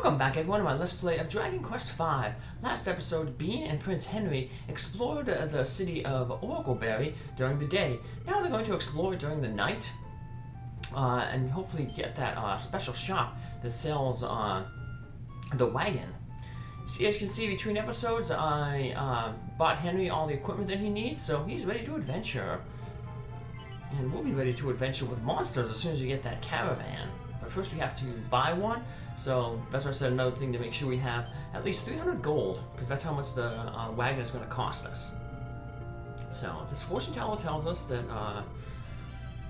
Welcome back everyone to my Let's Play of Dragon Quest V. Last episode, Bean and Prince Henry explored the city of Oracleberry during the day. Now they're going to explore during the night and hopefully get that special shop that sells the wagon. So as you can see between episodes, I bought Henry all the equipment that he needs, so he's ready to adventure. And we'll be ready to adventure with monsters as soon as we get that caravan. But first we have to buy one, so that's why I said another thing to make sure we have at least 300 gold, because that's how much the wagon is going to cost us. So this fortune teller tells us that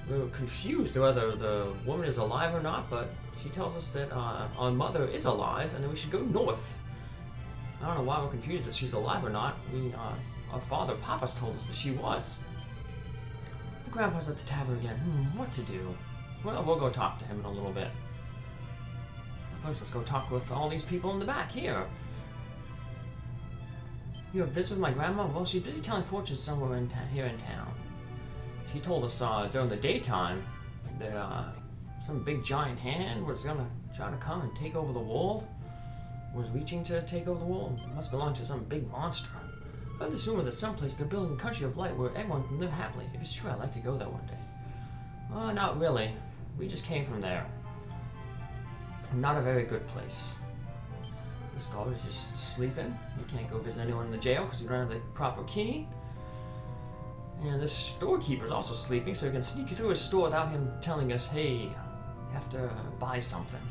we're confused whether the woman is alive or not, but she tells us that our mother is alive and that we should go north. I don't know why we're confused if she's alive or not. Our father, Papa's told us that she was. My grandpa's at the tavern again. What to do? Well, we'll go talk to him in a little bit. First, let's go talk with all these people in the back here. You have visit with my grandma? Well, she's busy telling fortunes somewhere here in town. She told us during the daytime that some big giant hand was gonna try to come and take over the world. Was reaching to take over the world. It must belong to some big monster. I heard this rumor that someplace they're building a country of light where everyone can live happily. If it's true, I'd like to go there one day. Not really. We just came from there. Not a very good place. This guard is just sleeping. We can't go visit anyone in the jail because we don't have the proper key. And this storekeeper is also sleeping, so we can sneak through his store without him telling us, hey, you have to buy something.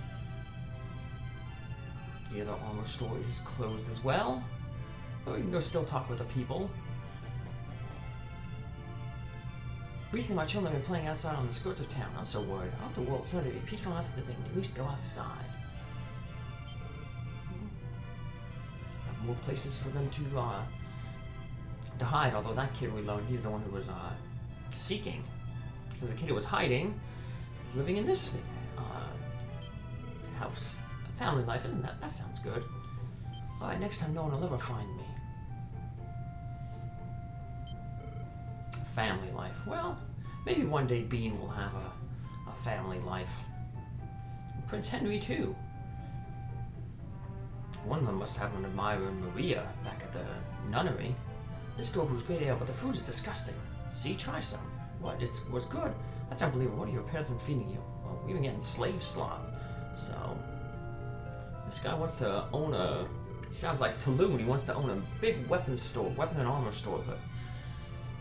The other armor store is closed as well. But we can go still talk with the people. Recently, my children have been playing outside on the skirts of town. I'm so worried. I hope the world's ready to be peaceful enough that they can at least go outside. Have more places for them to hide. Although that kid we learned, he's the one who was seeking. Because the kid who was hiding is living in this house. Family life, isn't that? That sounds good. All right, next time no one will ever find me. Family life. Well, maybe one day Bean will have a family life. Prince Henry, too. One of them must have an admirer, Maria, back at the nunnery. This store brews great ale, but the food is disgusting. See, try some. What? It was good. That's unbelievable. What are your parents been feeding you? Well, we've been getting slave slop. So, this guy wants to own a... He sounds like Tulum. He wants to own a big weapon store, weapon and armor store, but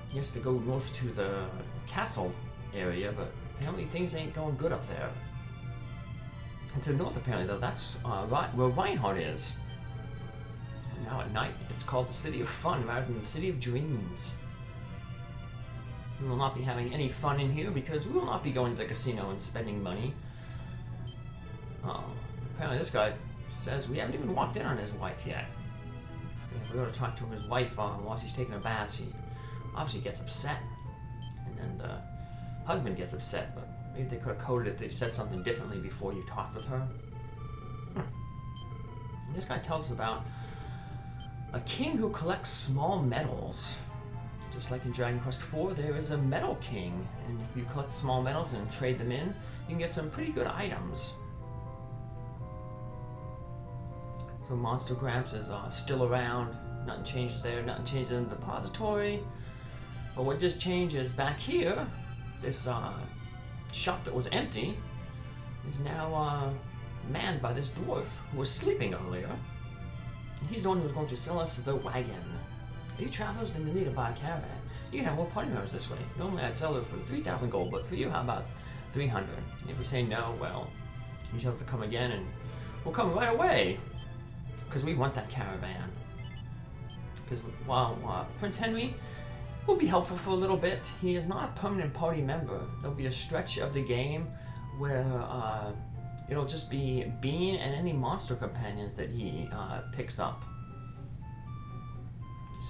he has to go north to the castle area, but apparently things ain't going good up there. And to the north, apparently, though, that's where Reinhardt is. And now at night, it's called the City of Fun rather than the City of Dreams. We will not be having any fun in here because we will not be going to the casino and spending money. Apparently this guy says we haven't even walked in on his wife yet. If we go to talk to his wife while she's taking a bath, she obviously gets upset, and then the husband gets upset, but maybe they could have coded it, they said something differently before you talked with her. And this guy tells us about a king who collects small medals. Just like in Dragon Quest IV, there is a medal king, and if you collect small medals and trade them in, you can get some pretty good items. So Monster Gramps is still around, nothing changes there, nothing changes in the depository. But what just changes back here, this shop that was empty is now manned by this dwarf who was sleeping earlier. He's the one who was going to sell us the wagon. You travelers didn't need to buy a caravan. You can have more party members this way. Normally I'd sell it for 3,000 gold, but for you, how about 300? And if we say no, well, he tells us to come again, and we'll come right away. Because we want that caravan. Because while Prince Henry will be helpful for a little bit, he is not a permanent party member. There'll be a stretch of the game where it'll just be Bean and any monster companions that he picks up.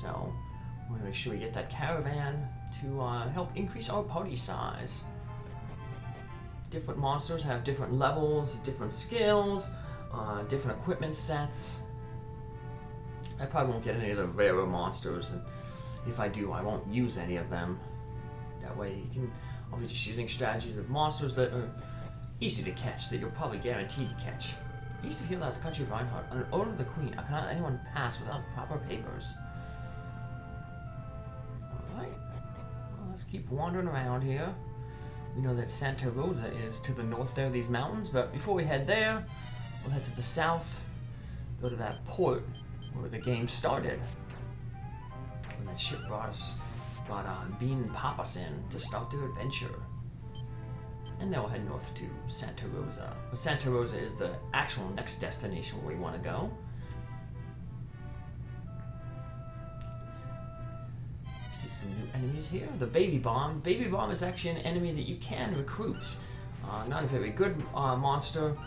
So we're going to make sure we get that caravan to help increase our party size. Different monsters have different levels, different skills, different equipment sets. I probably won't get any of the rarer monsters, and if I do, I won't use any of them. That way, I'll be just using strategies of monsters that are easy to catch, that you're probably guaranteed to catch. East of here lies the country of Reinhardt. Under order of the Queen, I cannot let anyone pass without proper papers. Alright. Well, let's keep wandering around here. We know that Santa Rosa is to the north there of these mountains, but before we head there, we'll head to the south, go to that port where the game started. When that ship brought Bean and Papas in to start their adventure. And then we'll head north to Santa Rosa. But Santa Rosa is the actual next destination where we want to go. See some new enemies here. The Baby Bomb. Baby Bomb is actually an enemy that you can recruit. Not a very good monster,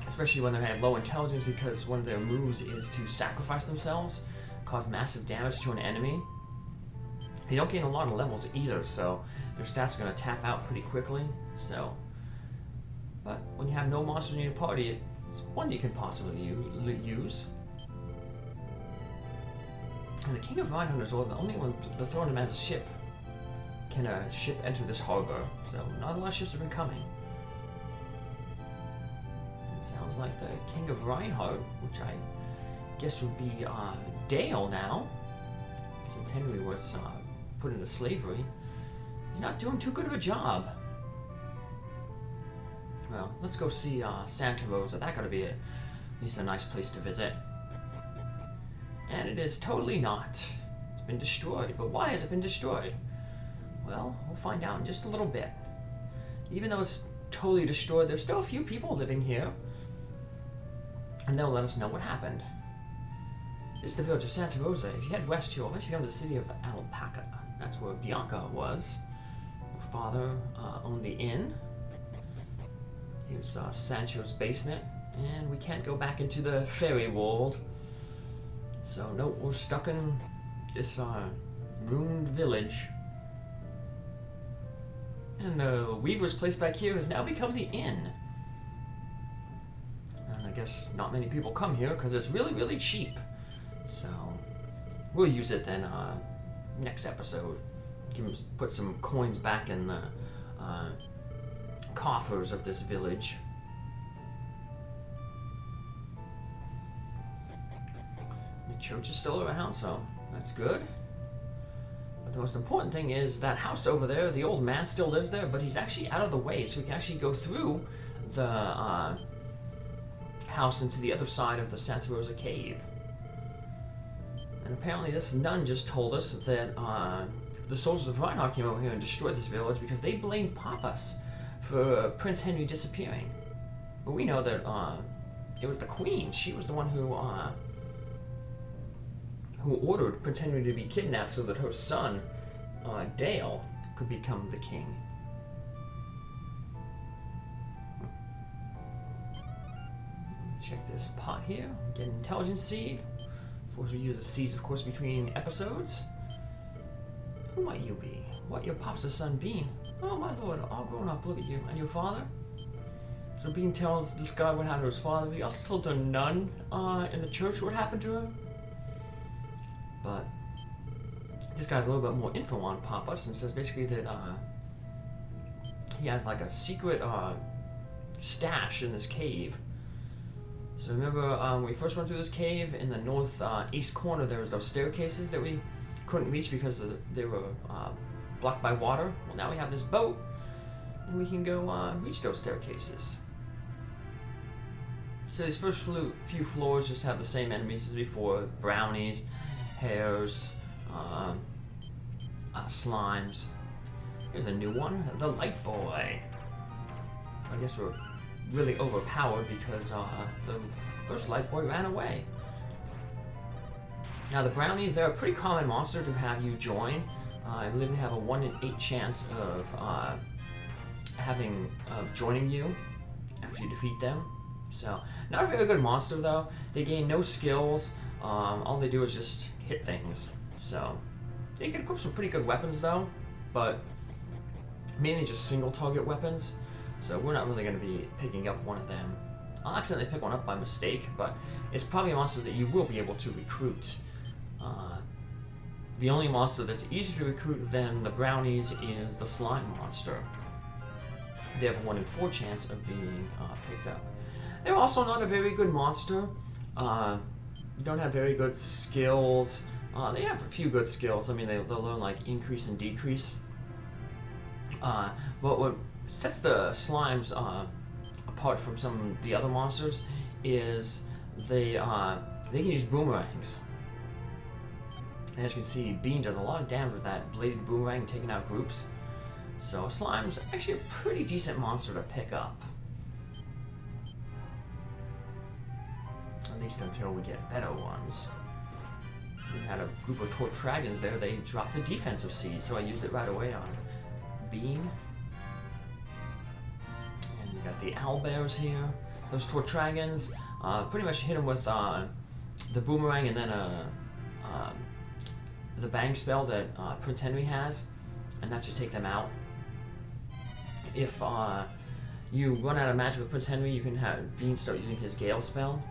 especially when they have low intelligence, because one of their moves is to sacrifice themselves, cause massive damage to an enemy. They don't gain a lot of levels either, so their stats are going to tap out pretty quickly. So, but when you have no monsters in your party, it's one you can possibly use. And the King of Reinhardt is the only one the throne him as a ship. Can a ship enter this harbor? So not a lot of ships have been coming. It sounds like the King of Reinhardt, which I guess would be Dale now, since Henry was put into slavery. He's not doing too good of a job. Well, let's go see Santa Rosa. That gotta be at least a nice place to visit. And it is totally not. It's been destroyed. But why has it been destroyed? Well, we'll find out in just a little bit. Even though it's totally destroyed, there's still a few people living here. And they'll let us know what happened. This is the village of Santa Rosa. If you head west, you'll eventually come to the city of Alpaca. That's where Bianca was. Her father owned the inn. Here's Sancho's basement. And we can't go back into the fairy world. So, nope, we're stuck in this ruined village. And the Weaver's place back here has now become the inn. And I guess not many people come here because it's really, really cheap. So, we'll use it then next episode. Put some coins back in the coffers of this village. The church is still around, so that's good. But the most important thing is that house over there, the old man still lives there, but he's actually out of the way, so we can actually go through the house into the other side of the Santa Rosa cave. And apparently this nun just told us that the soldiers of Reinhardt came over here and destroyed this village because they blamed Papas for Prince Henry disappearing. But we know that it was the Queen. She was the one who ordered Prince Henry to be kidnapped so that her son, Dale, could become the king. Check this pot here. Get an intelligence seed. Of course, we use the seeds, of course, between episodes. Who might you be? What, your pop's son, Bean? Oh, my lord, all grown up, look at you. And your father? So Bean tells this guy what happened to his father. He also told the nun in the church what happened to him. But this guy's a little bit more info on Papas and says basically that he has like a secret stash in this cave. So remember when we first went through this cave, in the northeast corner there was those staircases that we couldn't reach because they were blocked by water. Well, now we have this boat and we can go reach those staircases. So these first few floors just have the same enemies as before: brownies, hares, slimes. Here's a new one, the Light Boy. I guess we're really overpowered because the first Light Boy ran away. Now the brownies, they're a pretty common monster to have you join. I believe they have a 1 in 8 chance of joining you after you defeat them. So, not a very good monster though. They gain no skills. All they do is just hit things. So, you can equip some pretty good weapons though, but mainly just single target weapons. So we're not really going to be picking up one of them. I'll accidentally pick one up by mistake, but it's probably a monster that you will be able to recruit. The only monster that's easier to recruit than the brownies is the slime monster. They have a 1 in 4 chance of being picked up. They're also not a very good monster. Don't have very good skills. They have a few good skills. I mean, they'll learn like increase and decrease. But what sets the slimes apart from some of the other monsters is they can use boomerangs. And as you can see, Bean does a lot of damage with that bladed boomerang, taking out groups. So Slime's actually a pretty decent monster to pick up. At least until we get better ones. We had a group of Tortragons there, they dropped the defensive seed, so I used it right away on Bean. And we got the Owlbears here. Those Tortragons, pretty much hit them with the boomerang and then the bang spell that Prince Henry has, and that should take them out. If you run out of magic with Prince Henry, you can have Bean start using his Gale spell.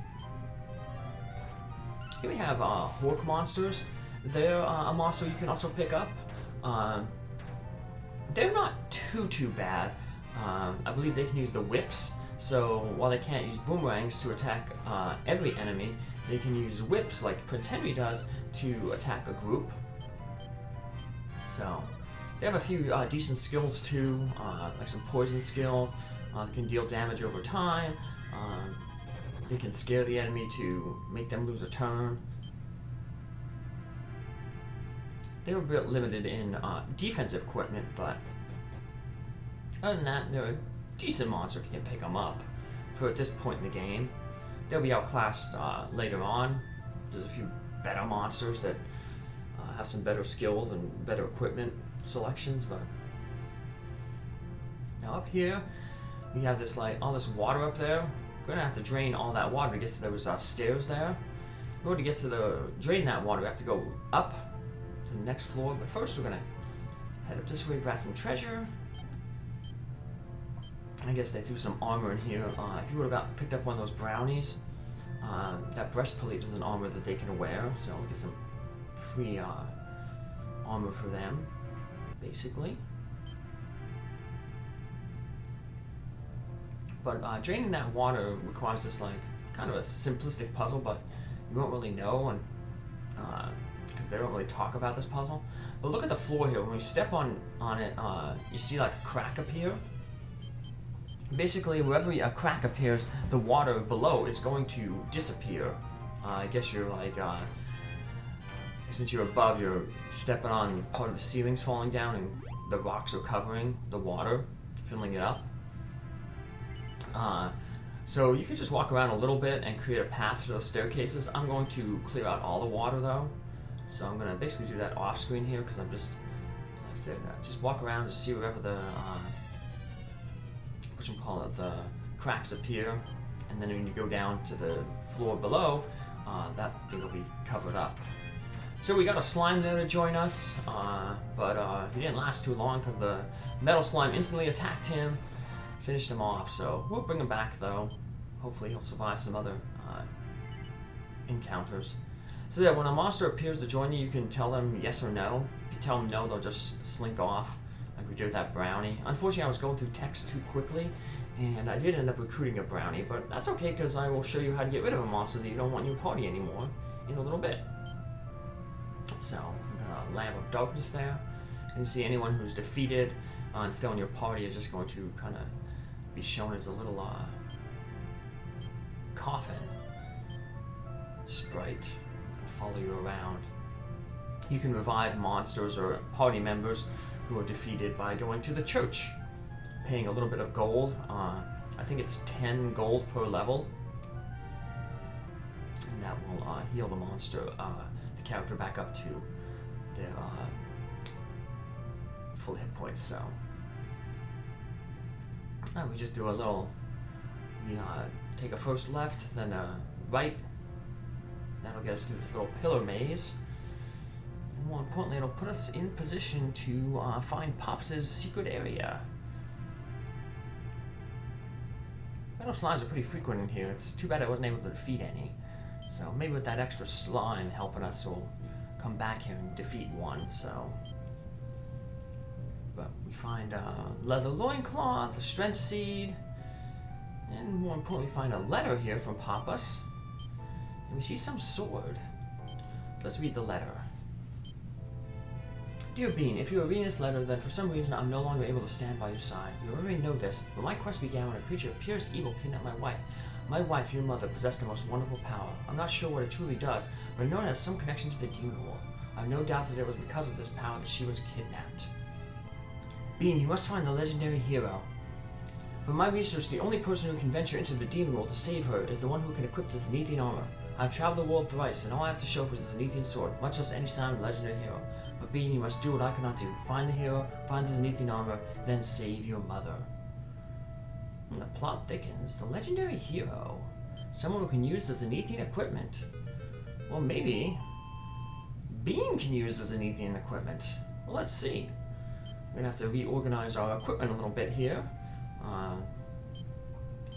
Here we have Hork monsters. They're a monster you can also pick up. They're not too bad. I believe they can use the whips, so while they can't use boomerangs to attack every enemy, they can use whips like Prince Henry does to attack a group. So they have a few decent skills too, like some poison skills. They can deal damage over time. They can scare the enemy to make them lose a turn. They're a bit limited in defensive equipment, but other than that, they're a decent monster if you can pick them up for at this point in the game. They'll be outclassed later on. There's a few better monsters that have some better skills and better equipment selections, but now up here we have this all this water up there. We're gonna have to drain all that water to get to those stairs there. In order to get to drain that water, we have to go up to the next floor. But first, we're gonna head up this way, grab some treasure. I guess they threw some armor in here. If you would have picked up one of those brownies, that breastplate is an armor that they can wear, so we'll get some free armor for them, basically. But draining that water requires this kind of a simplistic puzzle, but you won't really know, and because they don't really talk about this puzzle. But look at the floor here. When you step on it, you see like a crack appear. Basically, wherever a crack appears, the water below is going to disappear. I guess you're since you're above, you're stepping on part of the ceiling's falling down, and the rocks are covering the water, filling it up. So you could just walk around a little bit and create a path to those staircases. I'm going to clear out all the water though, so I'm going to basically do that off screen here because I'm just, like I said, just walk around to see wherever the the cracks appear, and then when you go down to the floor below, that thing will be covered up. So we got a slime there to join us, but he didn't last too long because the metal slime instantly attacked him. Finished him off, so we'll bring him back though. Hopefully he'll survive some other encounters. So yeah, when a monster appears to join you, you can tell them yes or no. If you tell them no, they'll just slink off, like we did with that brownie. Unfortunately, I was going through text too quickly, and I did end up recruiting a brownie, but that's okay because I will show you how to get rid of a monster that you don't want in your party anymore in a little bit. So, we've got a Lamp of Darkness there. And you see anyone who's defeated and still in your party is just going to kind of be shown as a little coffin sprite. Follow you around. You can revive monsters or party members who are defeated by going to the church, paying a little bit of gold. I think it's 10 gold per level, and that will heal the monster, the character, back up to their full hit points. So we just do a little, take a first left, then a right. That'll get us through this little pillar maze. And more importantly, it'll put us in position to find Pops' secret area. Metal slimes are pretty frequent in here. It's too bad I wasn't able to defeat any. So maybe with that extra slime helping us, we'll come back here and defeat one. So, but we find leather loincloth, the strength seed, And more importantly, find a letter here from Papas. And we see some sword. Let's read the letter. Dear Bean, if you are reading this letter, then for some reason I'm no longer able to stand by your side. You already know this, but my quest began when a creature of purest evil kidnapped my wife. My wife, your mother, possessed the most wonderful power. I'm not sure what it truly does, but I know it has some connection to the demon world. I have no doubt that it was because of this power that she was kidnapped. Bean, you must find the legendary hero. From my research, the only person who can venture into the demon world to save her is the one who can equip the Zenithian armor. I've traveled the world thrice, and all I have to show for is the Zenithian sword, much less any sign of the legendary hero. But Bean, you must do what I cannot do. Find the hero, find the Zenithian armor, then save your mother. And the plot thickens. The legendary hero. Someone who can use the Zenithian equipment. Well, maybe Bean can use the Zenithian equipment. Well, let's see. We're going to have to reorganize our equipment a little bit here.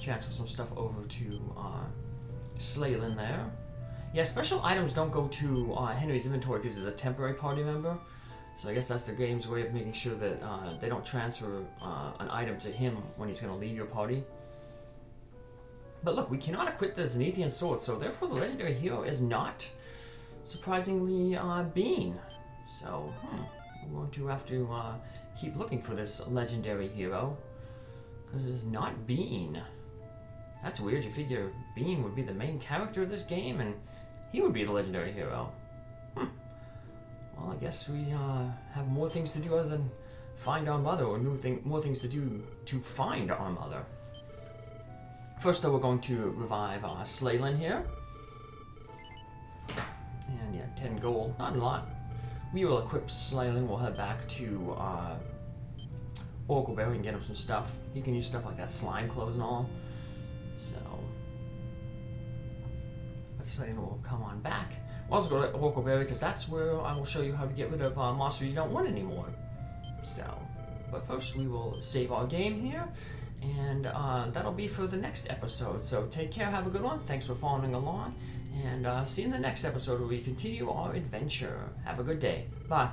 Transfer some stuff over to Slaylin there. Yeah, special items don't go to Henry's inventory because he's a temporary party member. So I guess that's the game's way of making sure that they don't transfer an item to him when he's going to leave your party. But look, we cannot equip the Zenithian sword, so therefore the legendary hero is not, surprisingly, Bean. So, we're going to have to keep looking for this legendary hero, because it's not Bean. That's weird. You figure Bean would be the main character of this game, and he would be the legendary hero. Well, I guess we have more things to do other than find our mother, or more things to do to find our mother. First, though, we're going to revive Slaylin here. And yeah, 10 gold, not a lot. We will equip Slaylin. We'll head back to Oracleberry and get him some stuff. He can use stuff like that slime clothes and all. Slaylin will come on back. We'll also go to Oracleberry because that's where I will show you how to get rid of monsters you don't want anymore. So, but first we will save our game here, and that'll be for the next episode. So take care, have a good one. Thanks for following along, and see you in the next episode where we continue our adventure. Have a good day. Bye.